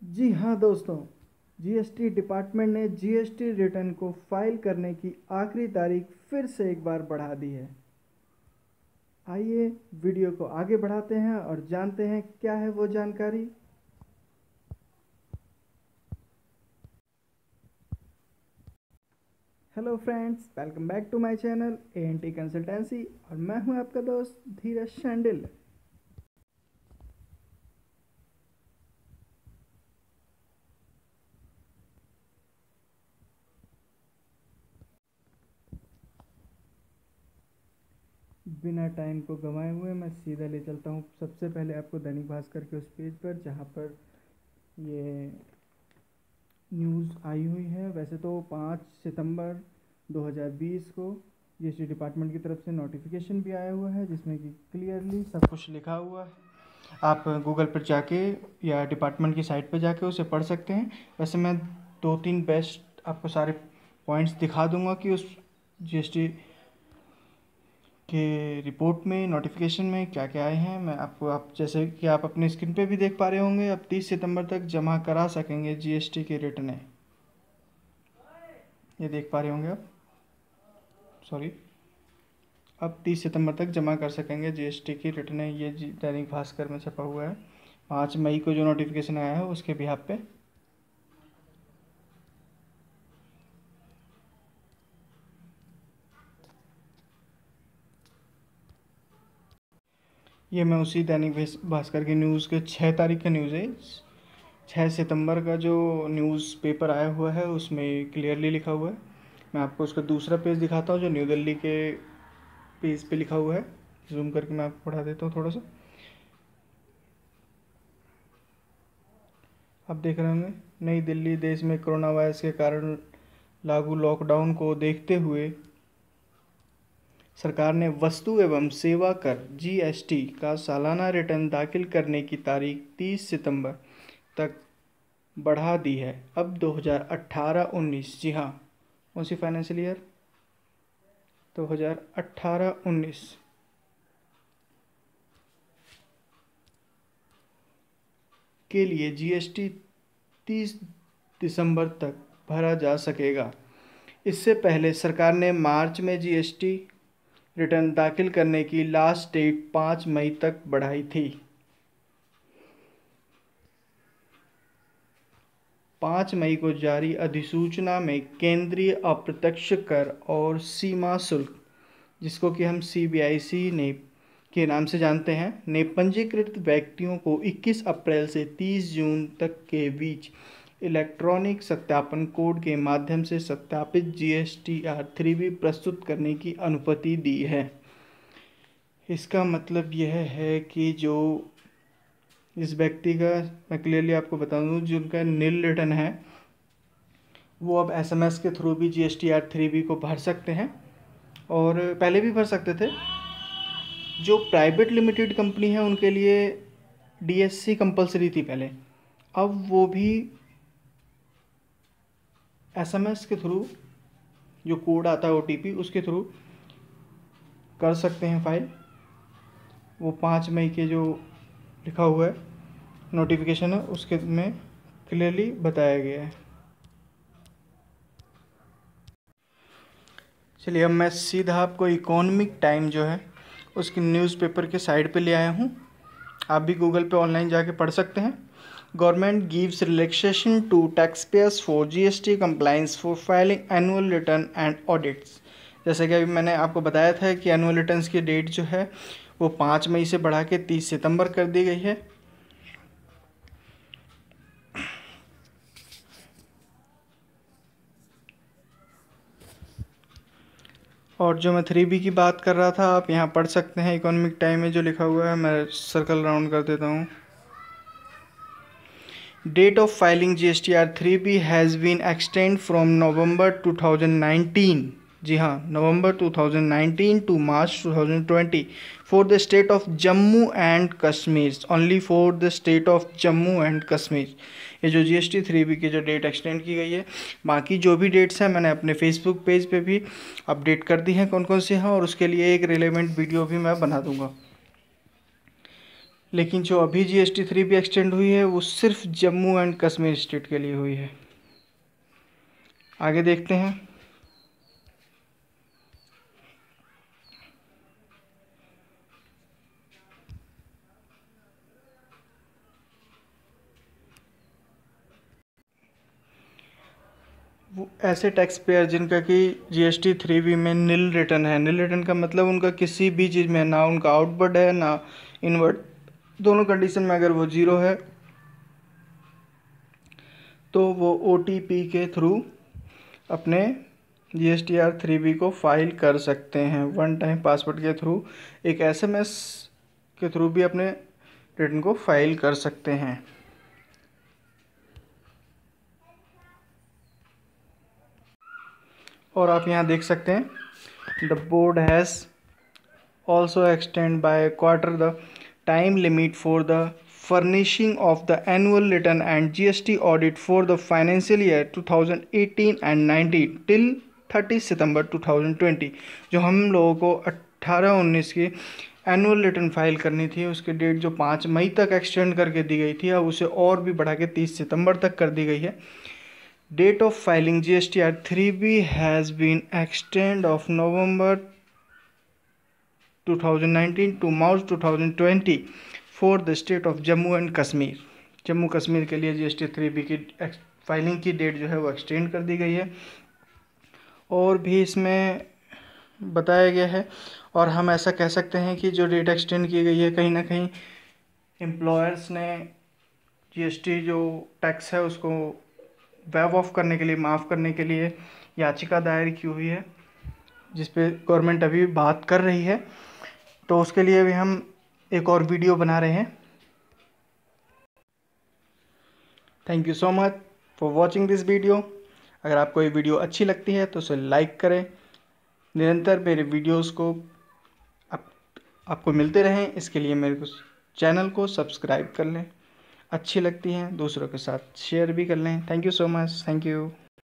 जी हाँ दोस्तों, GST department ने जीएसटी रिटर्न को फाइल करने की आखिरी तारीख फिर से एक बार बढ़ा दी है। आइए वीडियो को आगे बढ़ाते हैं और जानते हैं क्या है वो जानकारी। Hello friends, welcome back to my channel ANT consultancy और मैं हूं आपका दोस्त धीरज शांडिल। बिना टाइम को गंवाए हुए मैं सीधा ले चलता हूं सबसे पहले आपको दैनिक भास्कर के उस पेज पर जहां पर ये न्यूज़ आई हुई है। वैसे तो 5 सितंबर 2020 को जीएसटी डिपार्टमेंट की तरफ से नोटिफिकेशन भी आया हुआ है जिसमें कि क्लियरली सब कुछ लिखा हुआ है। आप गूगल पर जाके या डिपार्टमेंट की साइट पर जाके उसे पढ़ सकते हैं। वैसे मैं 2-3 बेस्ट आपको सारे पॉइंट्स दिखा दूंगा कि उस जीएसटी के रिपोर्ट में नोटिफिकेशन में क्या क्या आए हैं। मैं आपको आप जैसे कि आप अपने स्क्रीन पे भी देख पा रहे होंगे, अब 30 सितंबर तक जमा करा सकेंगे जीएसटी के रिटर्न। ये देख पा रहे होंगे आप, सॉरी, अब 30 सितंबर तक जमा कर सकेंगे जीएसटी की रिटर्न। ये दैनिक भास्कर में छपा हुआ है। 5 मई को जो नोटिफिकेशन आया है उसके बिहाफ पे। ये मैं उसी दैनिक भास्कर की न्यूज़ के 6 तारीख का न्यूज़ है। 6 सितंबर का जो न्यूज़ पेपर आया हुआ है उसमें क्लियरली लिखा हुआ है। मैं आपको उसका दूसरा पेज दिखाता हूँ जो न्यू दिल्ली के पेज पे लिखा हुआ है। जूम करके मैं आपको पढ़ा देता हूँ थोड़ा सा। आप देख रहे होंगे, नई दिल्ली, देश में कोरोना वायरस के कारण लागू लॉकडाउन को देखते हुए सरकार ने वस्तु एवं सेवा कर जीएसटी का सालाना रिटर्न दाखिल करने की तारीख 30 सितंबर तक बढ़ा दी है। अब 2018-19, जी हाँ, कौन सी फाइनेंशियल ईयर, 2018-19 के लिए जीएसटी 30 दिसंबर तक भरा जा सकेगा। इससे पहले सरकार ने मार्च में जीएसटी रिटर्न दाखिल करने की लास्ट डेट 5 मई तक बढ़ाई थी। 5 मई को जारी अधिसूचना में केंद्रीय अप्रत्यक्ष कर और सीमा शुल्क, जिसको कि हम सीबीआईसी ने के नाम से जानते हैं, ने पंजीकृत व्यक्तियों को 21 अप्रैल से 30 जून तक के बीच इलेक्ट्रॉनिक सत्यापन कोड के माध्यम से सत्यापित GSTR-3B प्रस्तुत करने की अनुमति दी है। इसका मतलब यह है कि जो इस व्यक्ति का, मैं क्लियरली आपको बता दूं, जिनका नील रिटर्न है वो अब एसएमएस के थ्रू भी GSTR-3B को भर सकते हैं और पहले भी भर सकते थे। जो प्राइवेट लिमिटेड कंपनी है उनके लिए डीएससी कंपलसरी थी पहले, अब वो भी एसएमएस के थ्रू जो कोड आता है ओटीपी उसके थ्रू कर सकते हैं फाइल। वो 5 मई के जो लिखा हुआ है नोटिफिकेशन है उसके में क्लियरली बताया गया है। चलिए अब मैं सीधा आपको इकोनॉमिक टाइम जो है उसकी न्यूज़पेपर के साइड पे ले आया हूँ। आप भी गूगल पे ऑनलाइन जाके पढ़ सकते हैं। Government gives relaxation to tax payers for GST compliance for filing annual return and audits. जैसे कि अभी मैंने आपको बताया था कि एनुअल रिटर्न्स की डेट जो है वो 5 मई से बढ़ा के 30 सितंबर कर दी गई है। और जो मैं 3B की बात कर रहा था आप यहाँ पढ़ सकते हैं इकोनॉमिक टाइम में जो लिखा हुआ है। मैं सर्कल राउंड कर देता हूँ। Date of filing GSTR-3B has been extended from November 2019, जी हाँ, नवंबर 2019 to March 2020 for the state of Jammu and Kashmir, only for the state of Jammu and Kashmir। ये जो GST-3B की जो डेट एक्सटेंड की गई है, बाकी जो भी डेट्स हैं मैंने अपने फेसबुक पेज पे भी अपडेट कर दी हैं कौन कौन से हैं, और उसके लिए एक रिलेवेंट वीडियो भी मैं बना दूंगा। लेकिन जो अभी GST 3 भी एक्सटेंड हुई है वो सिर्फ जम्मू एंड कश्मीर स्टेट के लिए हुई है। आगे देखते हैं। वो ऐसे टैक्स पेयर जिनका कि GST 3B में नील रिटर्न है। नील रिटर्न का मतलब उनका किसी भी चीज़ में ना उनका आउटवर्ड है ना इनवर्ड, दोनों कंडीशन में अगर वो जीरो है तो वो OTP के थ्रू अपने GSTR 3B को फाइल कर सकते हैं। वन टाइम पासवर्ड के थ्रू, एक SMS के थ्रू भी अपने रिटर्न को फाइल कर सकते हैं। और आप यहाँ देख सकते हैं the board has also extend by quarter the time limit for the furnishing of the annual return and GST audit for the financial year 2018 and 19 till 30 सितंबर 2020। जो हम लोगों को 18-19 की एनुअल रिटर्न फाइल करनी थी उसकी डेट जो 5 मई तक एक्सटेंड करके दी गई थी, अब उसे और भी बढ़ा के 30 सितंबर तक कर दी गई है। Date of filing GSTR 3B has been extend of November 2019 to March 2020 for the state of Jammu and Kashmir. Jammu Kashmir के लिए GST 3B की फाइलिंग की डेट जो है वो एक्सटेंड कर दी गई है। और भी इसमें बताया गया है, और हम ऐसा कह सकते हैं कि जो डेट एक्सटेंड की गई है कहीं ना कहीं एम्प्लॉयर्स ने GST जो टैक्स है उसको वेव ऑफ करने के लिए, माफ़ करने के लिए याचिका दायर की हुई है, जिस पे गवर्नमेंट अभी बात कर रही है। तो उसके लिए भी हम एक और वीडियो बना रहे हैं। Thank you so much for watching this video. अगर आपको ये वीडियो अच्छी लगती है तो उसे लाइक करें। निरंतर मेरे वीडियोस को आपको मिलते रहें, इसके लिए मेरे चैनल को सब्सक्राइब कर लें। अच्छी लगती हैं दूसरों के साथ शेयर भी कर लें। Thank you so much. Thank you.